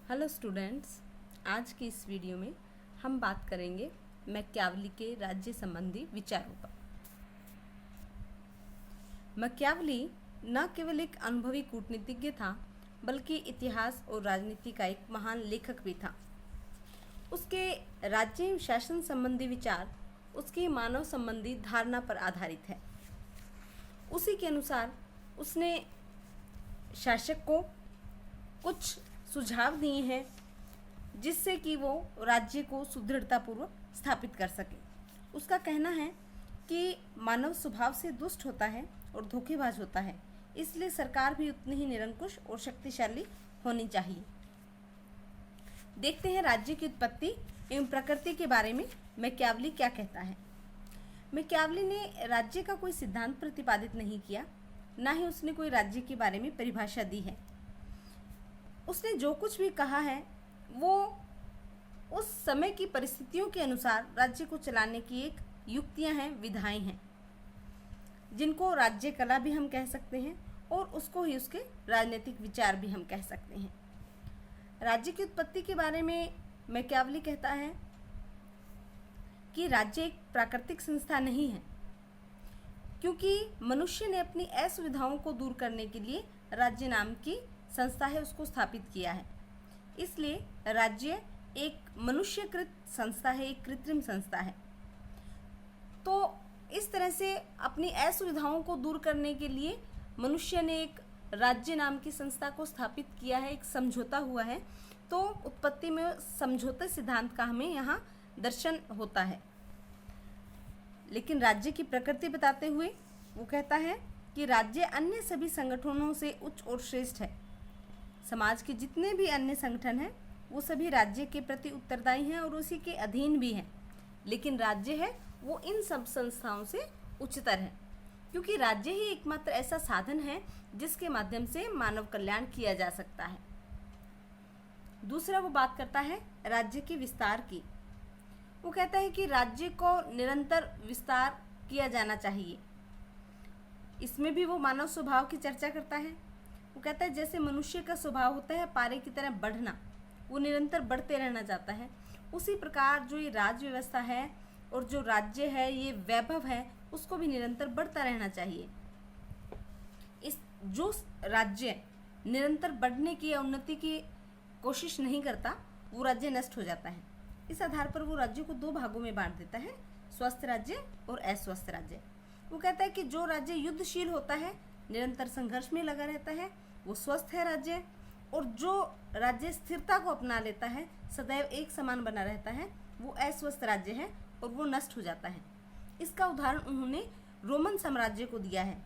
Hello students, आज की इस वीडियो में हम बात करेंगे मैकियावली के राज्य संबंधी विचारों पर। मैकियावली न केवल एक अनुभवी कूटनीतिज्ञ था, बल्कि इतिहास और राजनीति का एक महान लेखक भी था। उसके राज्य एवं शासन संबंधी विचार उसकी मानव संबंधी धारणा पर आधारित है। उसी के अनुसार उसने शासक को कुछ सुझाव दिए हैं जिससे कि वो राज्य को सुदृढ़तापूर्वक स्थापित कर सके। उसका कहना है कि मानव स्वभाव से दुष्ट होता है और धोखेबाज होता है, इसलिए सरकार भी उतनी ही निरंकुश और शक्तिशाली होनी चाहिए। देखते हैं राज्य की उत्पत्ति एवं प्रकृति के बारे में मैकियावली क्या कहता है। मैकियावली ने राज्य का कोई सिद्धांत प्रतिपादित नहीं किया, ना ही उसने कोई राज्य के बारे में परिभाषा दी है। उसने जो कुछ भी कहा है वो उस समय की परिस्थितियों के अनुसार राज्य को चलाने की एक युक्तियां हैं, विधाएं हैं, जिनको राज्य कला भी हम कह सकते हैं और उसको ही उसके राजनीतिक विचार भी हम कह सकते हैं। राज्य की उत्पत्ति के बारे में मैकियावली कहता है कि राज्य एक प्राकृतिक संस्था नहीं है, क्योंकि मनुष्य ने अपनी असुविधाओं को दूर करने के लिए राज्य नाम की संस्था है उसको स्थापित किया है। इसलिए राज्य एक मनुष्यकृत संस्था है, एक कृत्रिम संस्था है। तो इस तरह से अपनी असुविधाओं को दूर करने के लिए मनुष्य ने एक राज्य नाम की संस्था को स्थापित किया है, एक समझौता हुआ है। तो उत्पत्ति में समझौते सिद्धांत का हमें यहाँ दर्शन होता है। लेकिन राज्य की प्रकृति बताते हुए वो कहता है कि राज्य अन्य सभी संगठनों से उच्च और श्रेष्ठ है। समाज के जितने भी अन्य संगठन हैं वो सभी राज्य के प्रति उत्तरदायी हैं और उसी के अधीन भी हैं, लेकिन राज्य है वो इन सब संस्थाओं से उच्चतर है, क्योंकि राज्य ही एकमात्र ऐसा साधन है जिसके माध्यम से मानव कल्याण किया जा सकता है। दूसरा वो बात करता है राज्य के विस्तार की। वो कहता है कि राज्य को निरंतर विस्तार किया जाना चाहिए। इसमें भी वो मानव स्वभाव की चर्चा करता है। वो कहता है जैसे मनुष्य का स्वभाव होता है पारे की तरह बढ़ना, वो निरंतर बढ़ते रहना चाहता है, उसी प्रकार जो ये राज्य व्यवस्था है और जो राज्य है, ये वैभव है, उसको भी निरंतर बढ़ता रहना चाहिए। इस जो राज्य निरंतर बढ़ने की या उन्नति की कोशिश नहीं करता, वो राज्य नष्ट हो जाता है। इस आधार पर वो राज्य को दो भागों में बांट देता है, स्वस्थ राज्य और अस्वस्थ राज्य। वो कहता है कि जो राज्य युद्धशील होता है, निरंतर संघर्ष में लगा रहता है, वो स्वस्थ है राज्य, और जो राज्य स्थिरता को अपना लेता है, सदैव एक समान बना रहता है, वो अस्वस्थ राज्य है और वो नष्ट हो जाता है। इसका उदाहरण उन्होंने रोमन साम्राज्य को दिया है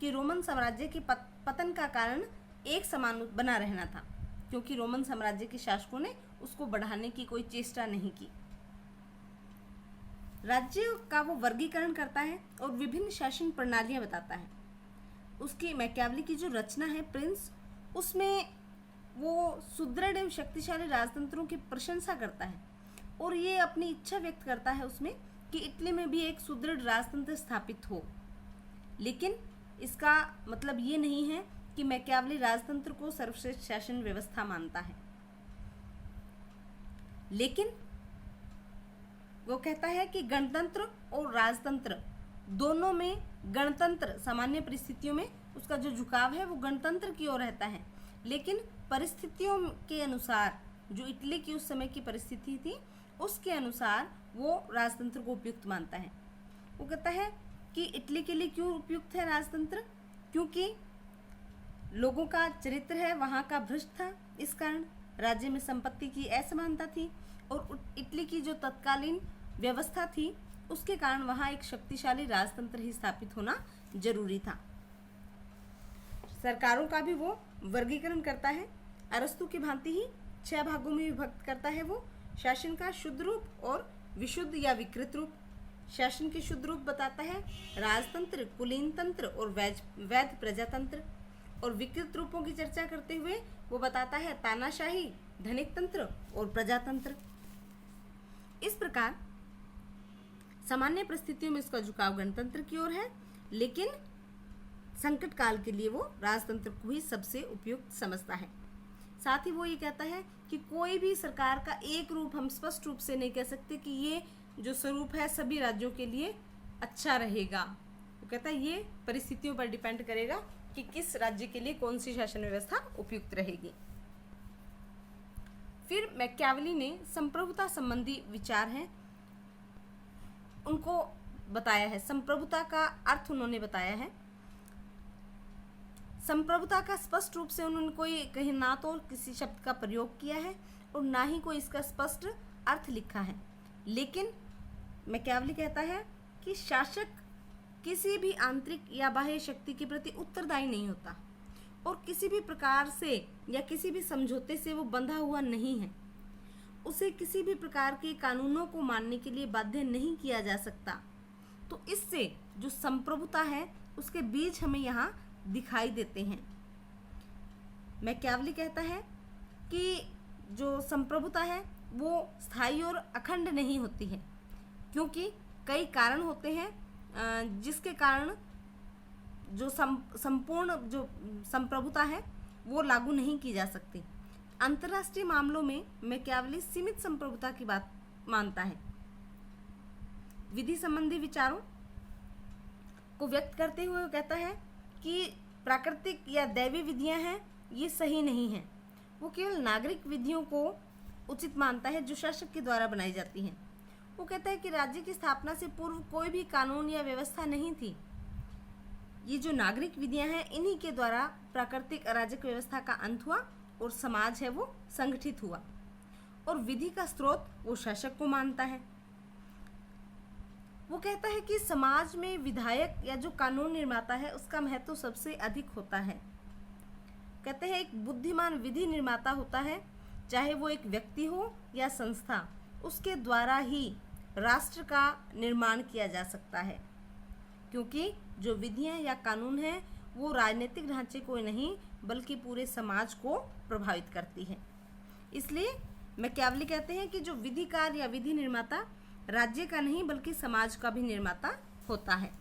कि रोमन साम्राज्य के पतन का कारण एक समान बना रहना था, क्योंकि रोमन साम्राज्य के शासकों ने उसको बढ़ाने की कोई चेष्टा नहीं की। राज्य का वो वर्गीकरण करता है और विभिन्न शासन प्रणालियां बताता है। उसकी मैकियावली की जो रचना है प्रिंस, उसमें वो सुदृढ़ एवं शक्तिशाली राजतंत्रों की प्रशंसा करता है और ये अपनी इच्छा व्यक्त करता है उसमें कि इटली में भी एक सुदृढ़ राजतंत्र स्थापित हो। लेकिन इसका मतलब ये नहीं है कि मैकियावली राजतंत्र को सर्वश्रेष्ठ शासन व्यवस्था मानता है। लेकिन वो कहता है कि गणतंत्र और राजतंत्र दोनों में गणतंत्र सामान्य परिस्थितियों में उसका जो झुकाव है वो गणतंत्र की ओर रहता है, लेकिन परिस्थितियों के अनुसार जो इटली की उस समय की परिस्थिति थी उसके अनुसार वो राजतंत्र को उपयुक्त मानता है। वो कहता है कि इटली के लिए क्यों उपयुक्त है राजतंत्र, क्योंकि लोगों का चरित्र है वहाँ का भ्रष्ट था, इस कारण राज्य में संपत्ति की असमानता थी और इटली की जो तत्कालीन व्यवस्था थी उसके कारण वहाँ एक शक्तिशाली राजतंत्र ही स्थापित होना जरूरी था। सरकारों का भी वो वर्गीकरण करता है, अरस्तु की भांति ही 6 भागों में विभक्त करता है वो शासन का शुद्ध रूप और विशुद्ध या विकृत रूप। शासन के शुद्ध रूप बताता है राजतंत्र, कुलीन तंत्र और वैध प्रजातंत्र, और विकृत रूपों की चर्चा करते हुए वो बताता है तानाशाही, धनिक तंत्र और प्रजातंत्र। इस प्रकार सामान्य परिस्थितियों में इसका झुकाव गणतंत्र की ओर है, लेकिन संकट काल के लिए वो राजतंत्र को ही सबसे उपयुक्त समझता है। साथ ही वो ये कहता है कि कोई भी सरकार का एक रूप हम स्पष्ट रूप से नहीं कह सकते कि ये जो स्वरूप है सभी राज्यों के लिए अच्छा रहेगा। वो कहता है ये परिस्थितियों पर डिपेंड करेगा कि किस राज्य के लिए कौन सी शासन व्यवस्था उपयुक्त रहेगी। फिर मैकियावेली ने संप्रभुता संबंधी विचार हैं उनको बताया है। संप्रभुता का अर्थ उन्होंने बताया है। संप्रभुता का स्पष्ट रूप से उन्होंने कोई कहीं ना तो किसी शब्द का प्रयोग किया है और ना ही कोई इसका स्पष्ट अर्थ लिखा है, लेकिन मैकियावेली कहता है कि शासक किसी भी आंतरिक या बाह्य शक्ति के प्रति उत्तरदायी नहीं होता और किसी भी प्रकार से या किसी भी समझौते से वो बंधा हुआ नहीं है। उसे किसी भी प्रकार के कानूनों को मानने के लिए बाध्य नहीं किया जा सकता। तो इससे जो संप्रभुता है उसके बीज हमें यहाँ दिखाई देते हैं। मैकियावेली कहता है कि जो संप्रभुता है वो स्थायी और अखंड नहीं होती है, क्योंकि कई कारण होते हैं जिसके कारण जो संपूर्ण जो संप्रभुता है वो लागू नहीं की जा सकती। अंतर्राष्ट्रीय मामलों में मैकियावेली सीमित संप्रभुता की बात मानता है। विधि संबंधी विचारों को व्यक्त करते हुए वो कहता है कि प्राकृतिक या दैवी विधियां हैं ये सही नहीं हैं। वो केवल नागरिक विधियों को उचित मानता है जो शासक के द्वारा बनाई जाती हैं। वो कहता है कि राज्य की स्थापना से पूर्व कोई भी कानून या व्यवस्था नहीं थी। ये जो नागरिक विधियां हैं इन्हीं के द्वारा प्राकृतिक अराजक व्यवस्था का अंत हुआ और समाज है वो संगठित हुआ, और विधि का स्रोत वो शासक को मानता है। वो कहता है कि समाज में विधायक या जो कानून निर्माता है उसका महत्व सबसे अधिक होता है। कहते हैं एक बुद्धिमान विधि निर्माता होता है, चाहे वो एक व्यक्ति हो या संस्था, उसके द्वारा ही राष्ट्र का निर्माण किया जा सकता है, क्योंकि जो विधियां या कानून हैं वो राजनीतिक ढांचे को नहीं बल्कि पूरे समाज को प्रभावित करती है। इसलिए मैकियावेली कहते हैं कि जो विधिकार या विधि निर्माता राज्य का नहीं बल्कि समाज का भी निर्माता होता है।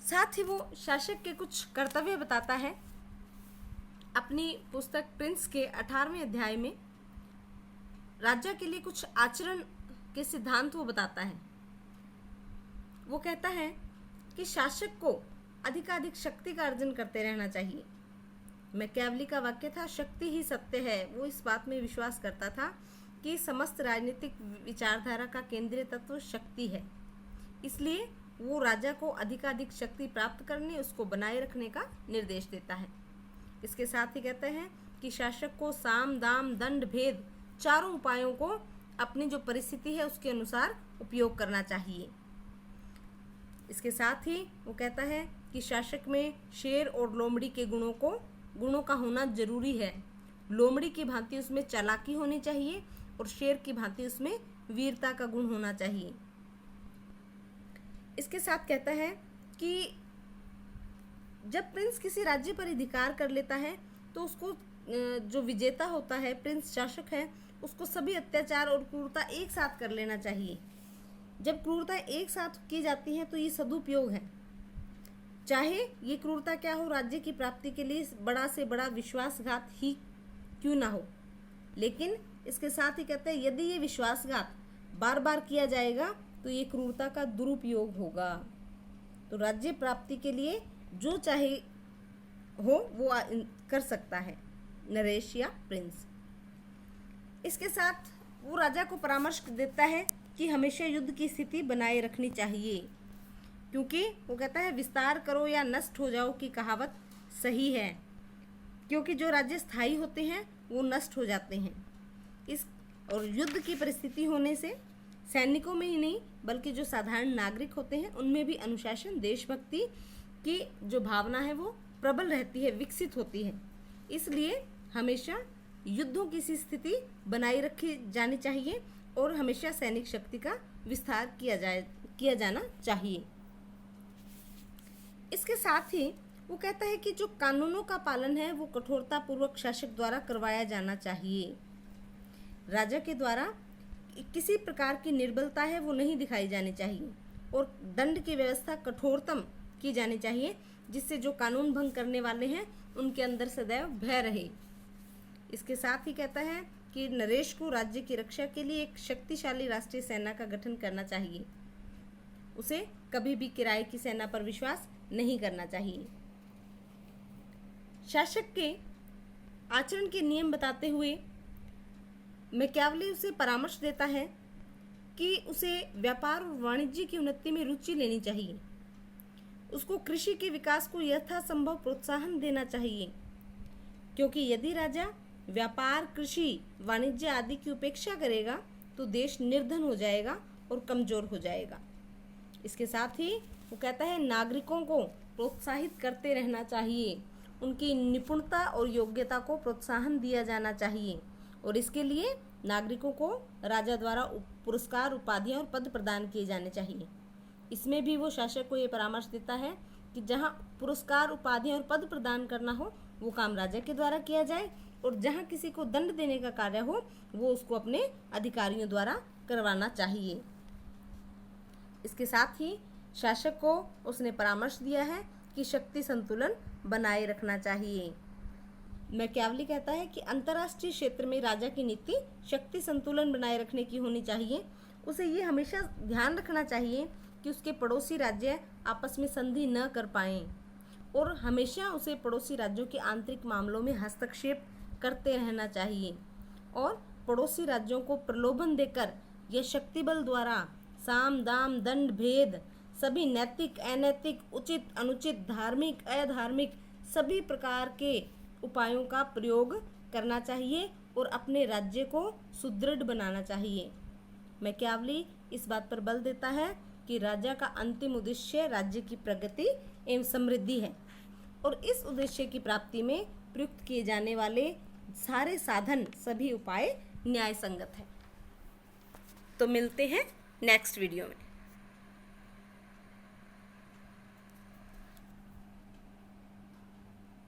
साथ ही वो शासक के कुछ कर्तव्य बताता है। अपनी पुस्तक प्रिंस के 18वें अध्याय में राजा के लिए कुछ आचरण के सिद्धांत वो बताता है। वो कहता है कि शासक को अधिकाधिक शक्ति का अर्जन करते रहना चाहिए। मैकियावेली का वाक्य था, शक्ति ही सत्य है। वो इस बात में विश्वास करता था कि समस्त राजनीतिक विचारधारा का केंद्रीय तत्व शक्ति है, इसलिए वो राजा को अधिकाधिक शक्ति प्राप्त करने, उसको बनाए रखने का निर्देश देता है। इसके साथ ही कहते हैं कि शासक को साम दाम दंड भेद चारों उपायों को अपनी जो परिस्थिति है उसके अनुसार उपयोग करना चाहिए। इसके साथ ही वो कहता है कि शासक में शेर और लोमड़ी के गुणों का होना जरूरी है। लोमड़ी की भांति उसमें चालाकी होनी चाहिए और शेर की भांति उसमें वीरता का गुण होना चाहिए। इसके साथ कहता है कि जब प्रिंस किसी राज्य पर अधिकार कर लेता है तो उसको जो विजेता होता है, प्रिंस शासक है, उसको सभी अत्याचार और क्रूरता एक साथ कर लेना चाहिए। जब क्रूरता एक साथ की जाती है तो ये सदुपयोग है, चाहे ये क्रूरता क्या हो, राज्य की प्राप्ति के लिए बड़ा से बड़ा विश्वासघात ही क्यों ना हो। लेकिन इसके साथ ही कहते हैं यदि ये विश्वासघात बार बार किया जाएगा तो ये क्रूरता का दुरुपयोग होगा। तो राज्य प्राप्ति के लिए जो चाहे हो वो कर सकता है नरेश या प्रिंस। इसके साथ वो राजा को परामर्श देता है कि हमेशा युद्ध की स्थिति बनाए रखनी चाहिए, क्योंकि वो कहता है विस्तार करो या नष्ट हो जाओ की कहावत सही है, क्योंकि जो राज्य स्थायी होते हैं वो नष्ट हो जाते हैं। और युद्ध की परिस्थिति होने से सैनिकों में ही नहीं बल्कि जो साधारण नागरिक होते हैं उनमें भी अनुशासन, देशभक्ति की जो भावना है वो प्रबल रहती है, विकसित होती है। इसलिए हमेशा युद्धों की सी स्थिति बनाई रखी जानी चाहिए और हमेशा सैनिक शक्ति का विस्तार किया जाना चाहिए। इसके साथ ही वो कहता है कि जो कानूनों का पालन है वो कठोरता पूर्वक शासक द्वारा करवाया जाना चाहिए। राजा के द्वारा किसी प्रकार की निर्बलता है वो नहीं दिखाई जानी चाहिए और दंड की व्यवस्था कठोरतम की जानी चाहिए, जिससे जो कानून भंग करने वाले हैं उनके अंदर सदैव भय रहे। इसके साथ ही कहता है कि नरेश को राज्य की रक्षा के लिए एक शक्तिशाली राष्ट्रीय सेना का गठन करना चाहिए। उसे कभी भी किराए की सेना पर विश्वास नहीं करना चाहिए। शासक के आचरण के नियम बताते हुए मैकियावली उसे परामर्श देता है कि उसे व्यापार और वाणिज्य की उन्नति में रुचि लेनी चाहिए। उसको कृषि के विकास को यथासंभव प्रोत्साहन देना चाहिए, क्योंकि यदि राजा व्यापार, कृषि, वाणिज्य आदि की उपेक्षा करेगा तो देश निर्धन हो जाएगा और कमजोर हो जाएगा। इसके साथ ही वो कहता है नागरिकों को प्रोत्साहित करते रहना चाहिए, उनकी निपुणता और योग्यता को प्रोत्साहन दिया जाना चाहिए और इसके लिए नागरिकों को राजा द्वारा पुरस्कार, उपाधियां और पद प्रदान किए जाने चाहिए। इसमें भी वो शासक को ये परामर्श देता है कि जहाँ पुरस्कार, उपाधियां और पद प्रदान करना हो वो काम राजा के द्वारा किया जाए और जहाँ किसी को दंड देने का कार्य हो वो उसको अपने अधिकारियों द्वारा करवाना चाहिए। इसके साथ ही शासक को उसने परामर्श दिया है कि शक्ति संतुलन बनाए रखना चाहिए। मैकियावली कहता है कि अंतर्राष्ट्रीय क्षेत्र में राजा की नीति शक्ति संतुलन बनाए रखने की होनी चाहिए। उसे ये हमेशा ध्यान रखना चाहिए कि उसके पड़ोसी राज्य आपस में संधि न कर पाएं और हमेशा उसे पड़ोसी राज्यों के आंतरिक मामलों में हस्तक्षेप करते रहना चाहिए और पड़ोसी राज्यों को प्रलोभन देकर या शक्ति बल द्वारा साम, दाम, दंड, भेद सभी नैतिक, अनैतिक, उचित, अनुचित, धार्मिक, अधार्मिक सभी प्रकार के उपायों का प्रयोग करना चाहिए और अपने राज्य को सुदृढ़ बनाना चाहिए। मैकियावली इस बात पर बल देता है कि राजा का अंतिम उद्देश्य राज्य की प्रगति एवं समृद्धि है और इस उद्देश्य की प्राप्ति में प्रयुक्त किए जाने वाले सारे साधन, सभी उपाय न्याय संगत है। तो मिलते हैं नेक्स्ट वीडियो में।